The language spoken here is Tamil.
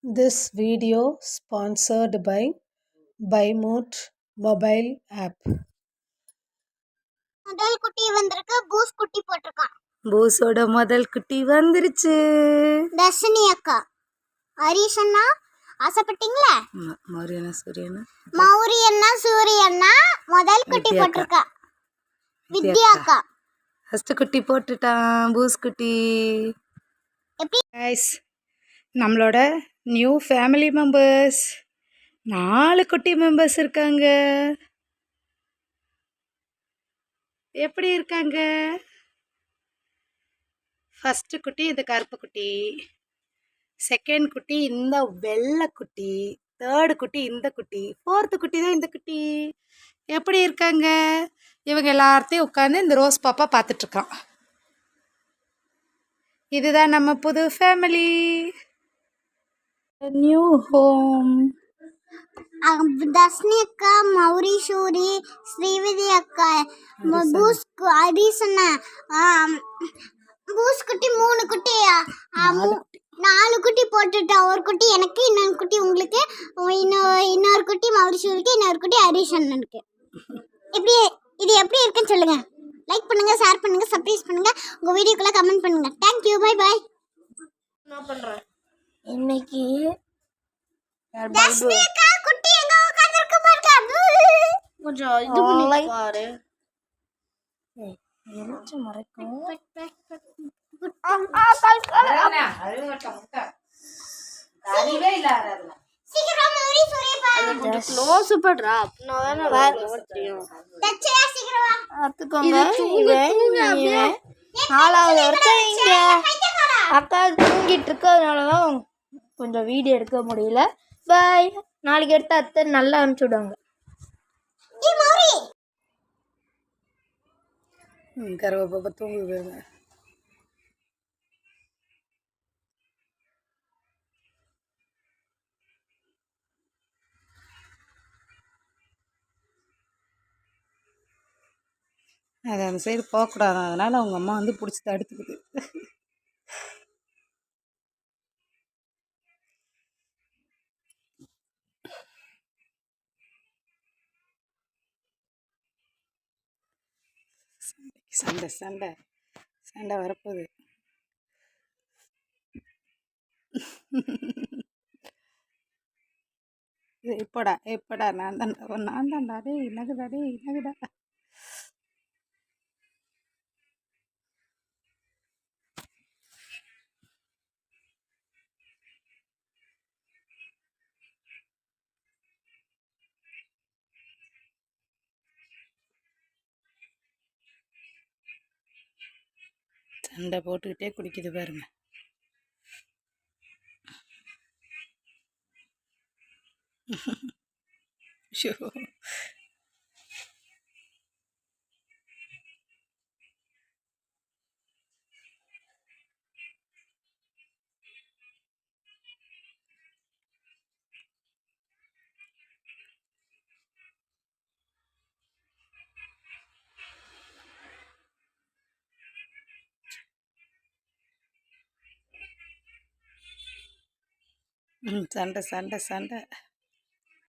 This video sponsored by BuyMoot mobile app. முதல் குட்டி வந்திருக்கு. பூஸ் குட்டி போட்டிருக்கான். பூஸோட முதல் குட்டி வந்துருச்சு. தர்ஷினி அக்கா, ஹரிஷ் அண்ணா ஆசைப்பட்டீங்களா? மௌரி அண்ணா, சூரிய அண்ணா முதல் குட்டி போட்டிருக்கா. வித்யா அக்கா ஃபர்ஸ்ட் குட்டி போட்டுட்டான். பூஸ் குட்டி. எப்படி guys, நம்மளோட நியூ ஃபேமிலி மெம்பர்ஸ் 4 குட்டி மெம்பர்ஸ் இருக்காங்க. எப்படி இருக்காங்க? ஃபர்ஸ்ட் குட்டி இந்த கருப்பு குட்டி, செகண்ட் குட்டி இந்த வெள்ளை குட்டி, தேர்டு குட்டி இந்த குட்டி, ஃபோர்த்து குட்டி தான் இந்த குட்டி. எப்படி இருக்காங்க? இவங்க எல்லாத்தையும் உட்காந்து இந்த ரோஸ் பாப்பா பார்த்துட்ருக்கான். இதுதான் நம்ம புது ஃபேமிலி, நியூ ஹோம். தர்ஷினி அக்கா, மௌரி, சூரி, ஸ்ரீவிதி அக்கா, பூஸ், ஹரிஷ் அண்ணா, பூஸ் குட்டி 3 குட்டி, 4 குட்டி போட்டுட்டா. ஒரு குட்டி எனக்கு, இன்னொரு குட்டி உங்களுக்கு, இன்னொரு குட்டி மௌரி சூரிக்கு, இன்னொரு குட்டி ஹரிஷ் அண்ணனுக்கு. இப்படி இது எப்படி இருக்குன்னு சொல்லுங்க. லைக் பண்ணுங்க, ஷேர் பண்ணுங்க, சப்ஸ்கிரைப் பண்ணுங்க, உங்க வீடியோக்குள்ள கமெண்ட் பண்ணுங்க. Thank you, bye bye. என்ன பண்றேன் இன்னைக்கு? தர்ஷினி அக்கா குட்டி எங்க உட்கார்ந்திருக்கு பாருங்க. கொஞ்சம் இது பண்ணி பாரு. எரிச்ச மறைக்கும். சீக்கிரம் மௌரி சூரி பாரு. கொஞ்சம் க்ளோஸ் பண்றா. அப்பனாதானே வேற தெரியும். தச்சையா சீக்கிரம் வா. பாத்துக்கோங்க. இவன் 4வது வருஷம் இங்க அக்கா தூங்கிட்டு இருக்கிறதுனாலதான் கொஞ்சம் வீடியோ எடுக்க முடியல. பாய். நாளைக்கு எடுத்து அத்தை நல்லா அனுப்பிச்சு விடுவாங்க. கருவப்பா தூங்கி போயிருங்க. அது அந்த சைடு போகக்கூடாது, அதனால அவங்க அம்மா வந்து பிடிச்சி தடுத்துக்குது. சண்டை சண்டை சண்டை வரப்போகுது. இப்போடா எப்படா நான் தான்டா டே என்னதுடா டே என்னதுடா. சண்டை போட்டுக்கிட்டே குடிக்குது பாருங்க. ஷோ சண்டை சண்டை சண்டை.